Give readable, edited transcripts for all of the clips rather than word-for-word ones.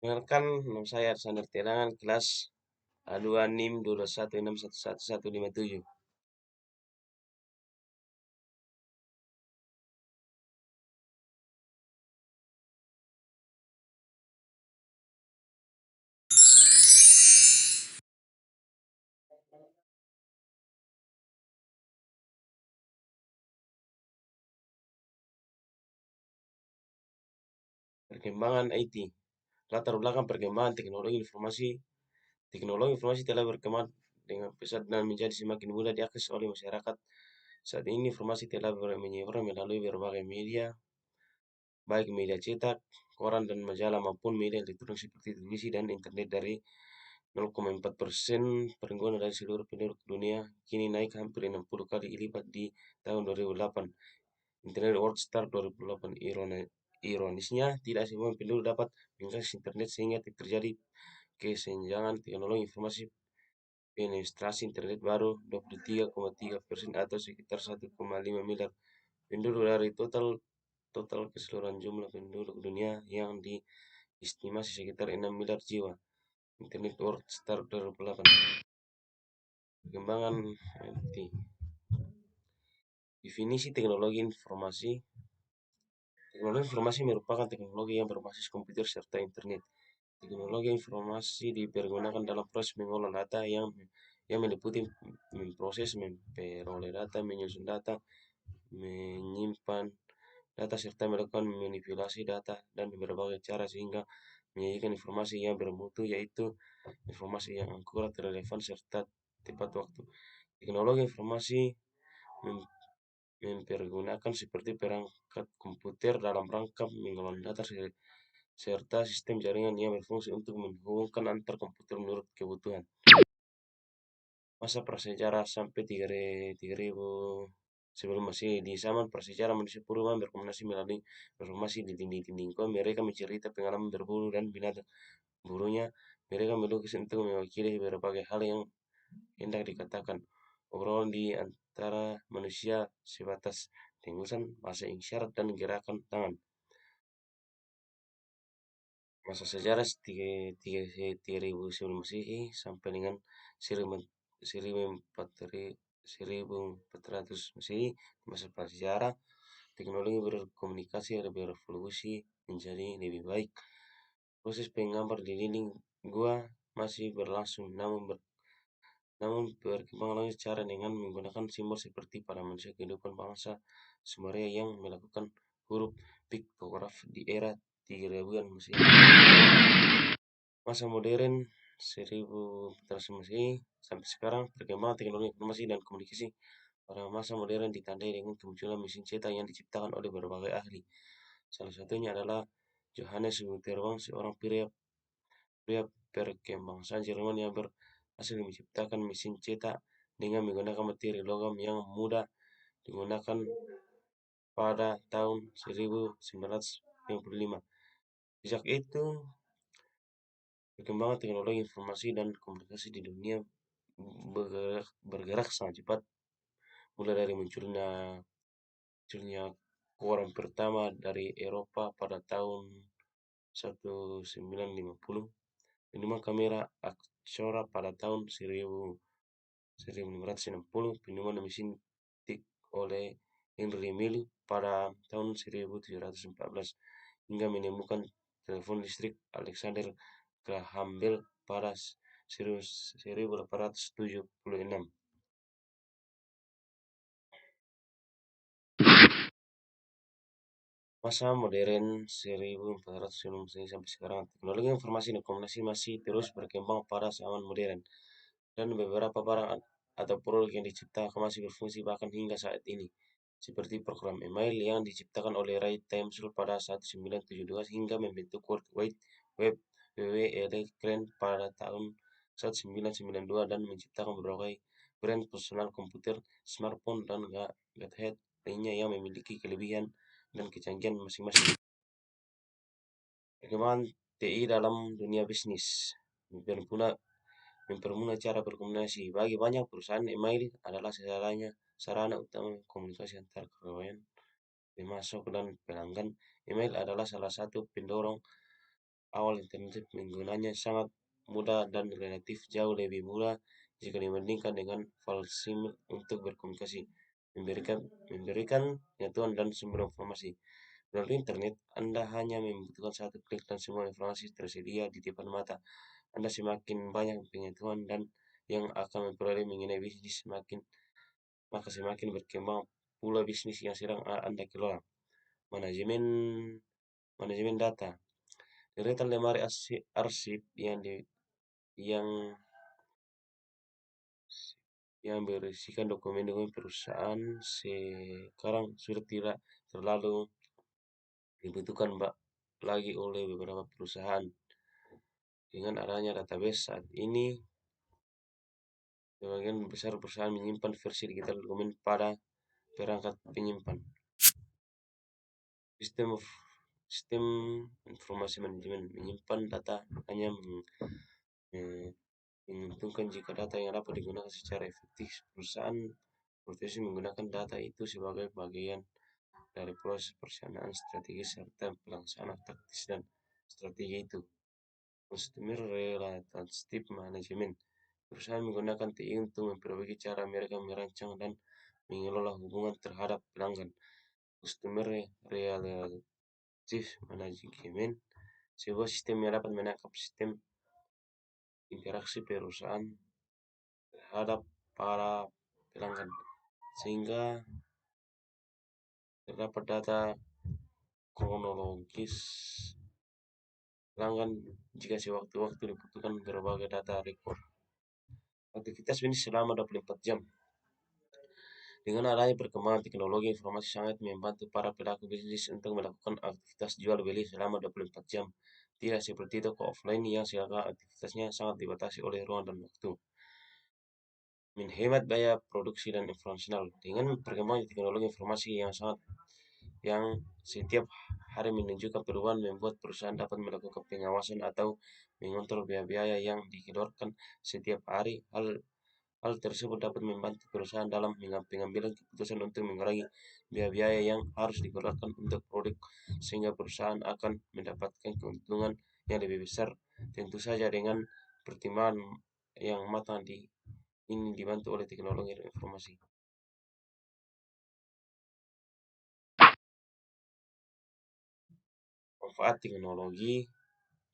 Perkenalkan, nama saya Alexander Terangan, kelas A2 NIM 221611157. Perkembangan IT. Latar belakang perkembangan teknologi informasi telah berkembang dengan pesat dan menjadi semakin mudah diakses oleh masyarakat. Saat ini informasi telah menyebar melalui berbagai media, baik media cetak, koran dan majalah maupun media elektronik seperti televisi dan internet. Dari 0,4% pengguna dari seluruh penduduk dunia kini naik hampir 60 kali lipat di tahun 2008. Internet World Star 2008. Ironisnya, tidak semua penduduk dapat mengakses internet sehingga terjadi kesenjangan teknologi informasi. Penetrasi internet baru 23,3% atau sekitar 1,5 miliar penduduk dari total total keseluruhan jumlah penduduk dunia yang diestimasi sekitar 6 miliar jiwa. Internet World Star 2008. Perkembangan IT. Definisi teknologi informasi. Teknologi informasi merupakan teknologi yang berbasis komputer serta internet. Teknologi informasi dipergunakan dalam proses mengolah data yang meliputi memproses, memperoleh data, menyusun data, menyimpan data serta melakukan manipulasi data dan berbagai cara sehingga menyajikan informasi yang bermutu, yaitu informasi yang akurat, relevan serta tepat waktu. Teknologi informasi mempergunakan seperti perangkat komputer dalam rangka mengolah data serta sistem jaringan yang berfungsi untuk menghubungkan antar komputer menurut kebutuhan. Masa prasejarah sampai 3000 sebelum Masehi. Di zaman prasejarah manusia purba berkomunikasi melalui informasi di dinding-dinding gua. Mereka mencerita pengalaman berburu dan binatang burunya. Mereka melukis untuk mewakili berbagai hal yang hendak dikatakan. Obrolan di antara manusia sebatas tembusan bahasa isyarat dan gerakan tangan. Masa sejarah 3000 sebelum Masehi sampai dengan 1400 Masehi. Masa prasejarah, teknologi berkomunikasi berevolusi menjadi lebih baik. Proses penggambar di dinding gua masih berlangsung, namun berkembang lagi cara dengan menggunakan simbol seperti pada manusia kehidupan bangsa Sumeria yang melakukan huruf piktograf di era 3000-an Masehi. Masa modern 1400 Masehi sampai sekarang. Perkembangan teknologi informasi dan komunikasi pada masa modern ditandai dengan kemunculan mesin cetak yang diciptakan oleh berbagai ahli. Salah satunya adalah Johannes Gutenberg, seorang pria pria berkebangsaan Jerman yang berhasil menciptakan mesin cetak dengan menggunakan materi logam yang mudah digunakan pada tahun 1955. Sejak itu, perkembangan teknologi informasi dan komunikasi di dunia bergerak sangat cepat, mulai dari munculnya koran pertama dari Eropa pada tahun 1950, penemuan kamera aksara pada tahun 1560, penemuan mesin tik oleh Henry Mill pada tahun 1714, hingga menemukan telepon listrik Alexander Graham Bell pada 1876. Masa modern 1400 sebelum Masehi sampai sekarang. Teknologi informasi dan komunikasi masih terus berkembang pada zaman modern, dan beberapa barang atau produk yang diciptakan masih berfungsi bahkan hingga saat ini, seperti program email yang diciptakan oleh Ray Kurzweil pada 1972 hingga membentuk World Wide Web WWW pada tahun 1992 dan menciptakan berbagai brand personal komputer, smartphone, dan gadget lainnya yang memiliki kelebihan dan kecanggihan masing-masing. Perkembangan TI dalam dunia bisnis mempermudah cara berkomunikasi. Bagi banyak perusahaan, email adalah sarana utama komunikasi antar karyawan, pemasok, dan pelanggan. Email adalah salah satu pendorong awal internet menggunanya sangat mudah dan relatif jauh lebih mudah jika dibandingkan dengan falsimil untuk berkomunikasi, memberikan memberikan pengetahuan dan sumber informasi. Melalui internet, Anda hanya membutuhkan satu klik dan semua informasi tersedia di depan mata. Anda semakin banyak pengetahuan dan yang akan memperoleh mengenai bisnis maka semakin berkembang pula bisnis yang sedang Anda kelola. Manajemen manajemen data. Deretan lemari arsip yang yang berisikan dokumen-dokumen perusahaan sekarang sudah tidak terlalu dibutuhkan lagi oleh beberapa perusahaan. Dengan adanya database saat ini, sebagian besar perusahaan menyimpan versi digital dokumen pada perangkat penyimpan. Sistem sistem informasi manajemen menyimpan data hanya menguntungkan jika data yang dapat digunakan secara efektif. Perusahaan profesi menggunakan data itu sebagai bagian dari proses perencanaan strategis serta pelaksanaan taktis dan strategi itu. Customer Relationship Management. Perusahaan menggunakan TI untuk memperbaiki cara mereka merancang dan mengelola hubungan terhadap pelanggan. Customer Relationship Management, sebuah sistem yang dapat menangkap sistem interaksi perusahaan terhadap para pelanggan, sehingga terdapat data kronologis pelanggan jika sewaktu-waktu dibutuhkan berbagai data rekor. Aktivitas bisnis selama 24 jam. Dengan adanya perkembangan teknologi informasi sangat membantu para pelaku bisnis untuk melakukan aktivitas jual beli selama 24 jam. Tidak seperti toko offline yang segala aktivitasnya sangat dibatasi oleh ruang dan waktu. Menghemat biaya produksi dan operasional. Dengan perkembangan teknologi informasi yang setiap hari menunjukkan perubahan membuat perusahaan dapat melakukan pengawasan atau mengontrol biaya-biaya yang dikeluarkan setiap hari. Hal tersebut dapat membantu perusahaan dalam pengambilan keputusan untuk mengurangi biaya-biaya yang harus dikeluarkan untuk produk, sehingga perusahaan akan mendapatkan keuntungan yang lebih besar. Tentu saja dengan pertimbangan yang matang ini dibantu oleh teknologi informasi. Manfaat teknologi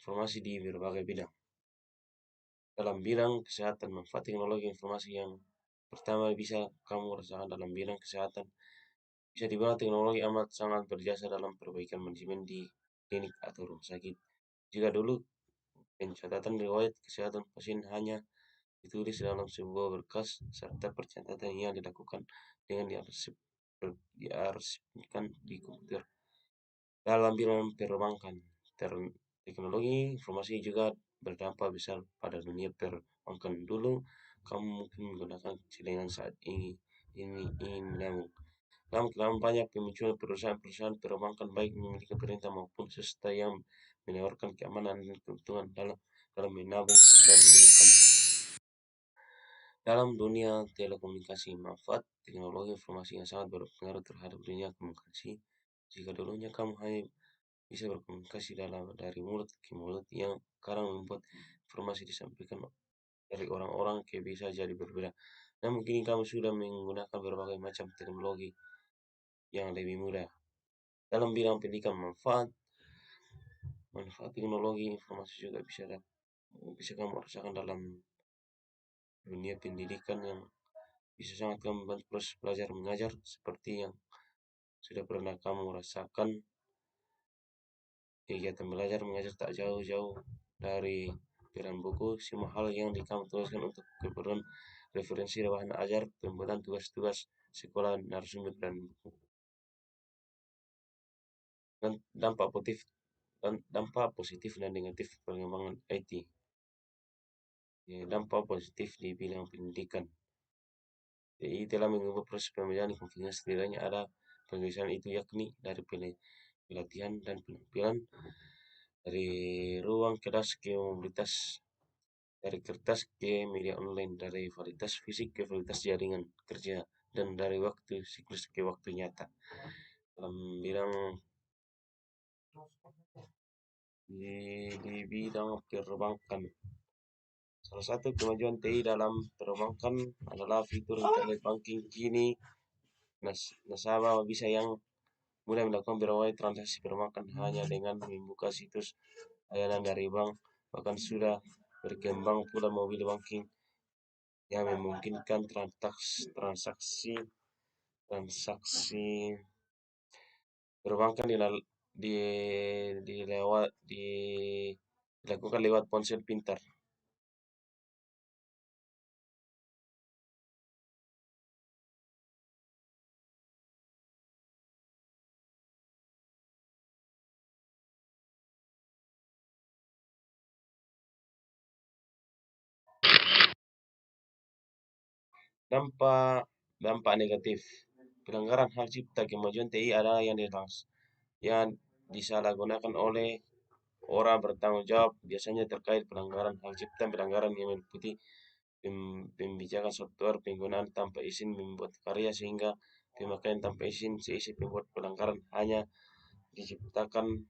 informasi di berbagai bidang. Dalam bidang kesehatan, manfaat teknologi informasi yang pertama bisa kamu rasakan dalam bidang kesehatan. Bisa dibilang teknologi amat sangat berjasa dalam perbaikan manajemen di klinik atau rumah sakit. Jika dulu pencatatan riwayat kesehatan pasien hanya ditulis dalam sebuah berkas serta pencatatan yang dilakukan dengan diarsipkan di komputer. Dalam bidang perbankan, teknologi informasi juga berdampak besar pada dunia perbankan. Dulu kamu mungkin menggunakan celengan saat ini ingin menabung. Dalam banyak kemunculan perusahaan-perusahaan perbankan baik memiliki pemerintah maupun swasta yang menawarkan keamanan dan keuntungan dalam menabung dan menyimpan. Dalam dunia telekomunikasi, manfaat teknologi informasi yang sangat berpengaruh terhadap dunia komunikasi. Jika dulunya kamu hanya bisa berkomunikasi dari mulut ke mulut, yang sekarang membuat informasi disampaikan dari orang-orang ke bisa jadi berbeda. Namun kini kamu sudah menggunakan berbagai macam teknologi yang lebih mudah. Dalam bidang pendidikan, manfaat teknologi informasi juga bisa kamu rasakan dalam dunia pendidikan yang bisa sangat kamu membantu proses belajar mengajar, seperti yang sudah pernah kamu rasakan. Kegiatan belajar mengajar tak jauh-jauh dari pilihan buku. Semua hal yang kamu tuliskan untuk keperluan referensi bahan ajar, pembuatan tugas-tugas sekolah, narasumber, dan buku. Dan dampak positif dan negatif pengembangan IT. Ya, dampak positif di bidang pendidikan. TI telah mengubah proses pembelajaran konvensional. Setidaknya ada pengesahan itu, yakni dari pelatihan dan penampilan, dari ruang kelas ke mobilitas, dari kertas ke media online, dari kualitas fisik ke kualitas jaringan kerja, dan dari waktu siklus ke waktu nyata. Dalam bidang di bidang perbankan. Salah satu kemajuan TI dalam perbankan adalah fitur internet banking kini nasabah bisa yang mudah melakukan berbagai transaksi perbankan hanya dengan membuka situs layanan dari bank. Bahkan sudah berkembang pula mobil banking yang memungkinkan transaksi transaksi perbankan di, dilakukan lewat ponsel pintar. Dampak dampak negatif pelanggaran hak cipta kemajuan TI adalah yang disalahgunakan oleh orang bertanggung jawab biasanya terkait pelanggaran hak cipta. Pelanggaran yang meliputi pembicaraan software, penggunaan tanpa izin, membuat karya sehingga pemakaian tanpa izin, seisi pembuat pelanggaran hanya diciptakan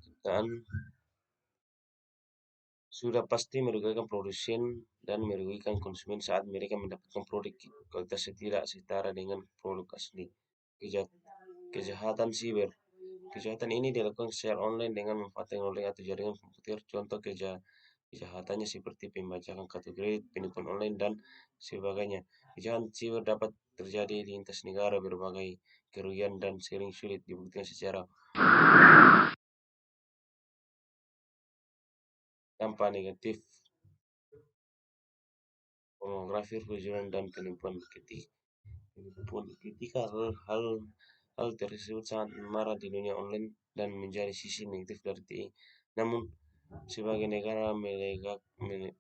ciptaan sudah pasti merugikan produsen dan merugikan konsumen saat mereka mendapatkan produk kualitasnya tidak setara dengan produk asli. Kejahatan siber. Kejahatan ini dilakukan secara online dengan memanfaatkan teknologi atau jaringan komputer. Contoh kejahatannya seperti pembajakan kartu kredit, penipuan online, dan sebagainya. Kejahatan siber dapat terjadi di lintas negara berbagai kerugian dan sering sulit dibuktikan secara dampak negatif pornografi, perjudian, dan penipuan ketika hal tersebut sangat marah di dunia online dan menjadi sisi negatif dari TI. Namun, sebagai negara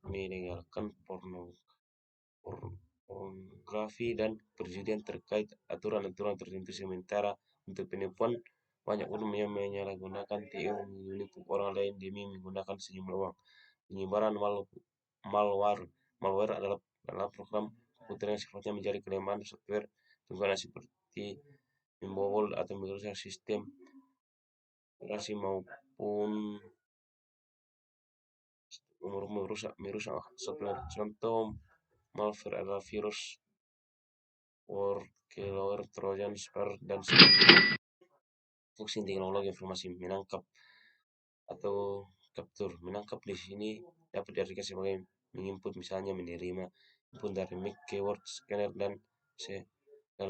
melegalkan pornografi dan perjudian terkait aturan-aturan tertentu sementara untuk penipuan banyak orang yang menyalahgunakan TI menipu orang lain demi menggunakan sejumlah uang. Penyebaran malware malware adalah program komputer yang sifatnya mencari kelemahan software penggunaan seperti membobol atau merusak sistem operasi maupun merusak software. Contoh malware adalah virus, keyword, trojan, spyware, dan fungsi teknologi informasi menangkap atau capture. Menangkap di sini dapat diartikan sebagai menginput, misalnya menerima input dari mic, keyword, scanner, dan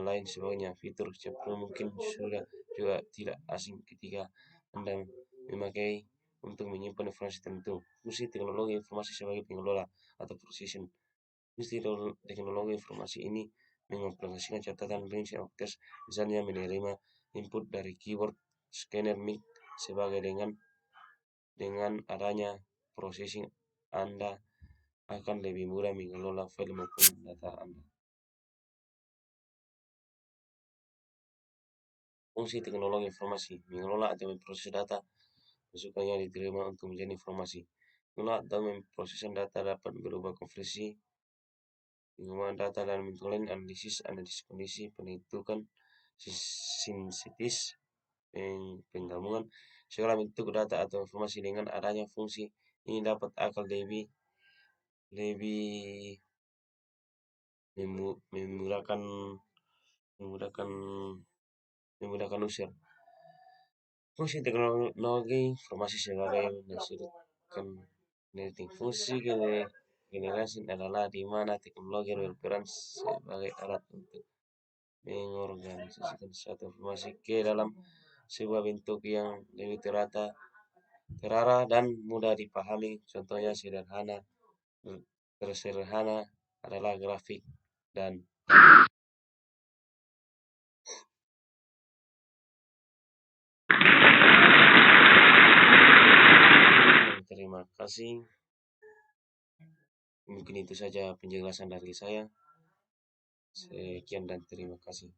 lain sebagainya. Fitur capture mungkin sudah juga tidak asing ketika Anda memakai untuk menyimpan informasi tertentu. Fungsi teknologi informasi sebagai pengelola atau processing. Fungsi teknologi informasi ini mengaplikasikan catatan range of text, misalnya menerima input dari keyword, scanner, mic, sebagai dengan adanya processing Anda akan lebih mudah mengelola file maupun data Anda. Fungsi teknologi informasi mengelola atau memproses data masukan yang diterima untuk menjadi informasi. Mengelola atau memproses data dapat berubah konversi, pengembangan data dan bentuk lain, analisis kondisi, penentukan sintetis, penggabungan segala bentuk data atau informasi. Dengan adanya fungsi ini dapat akan lebih lebih memudahkan memudahkan memudahkan user. Fungsi teknologi informasi sebagai menghasilkan netting. Fungsi generasi adalah di mana teknologi berperan sebagai alat untuk mengorganisasikan satu informasi ke dalam sebuah bentuk yang lebih terarah dan mudah dipahami. Contohnya tersederhana adalah grafik dan terima kasih. Mungkin itu saja penjelasan dari saya. Sekian dan terima kasih.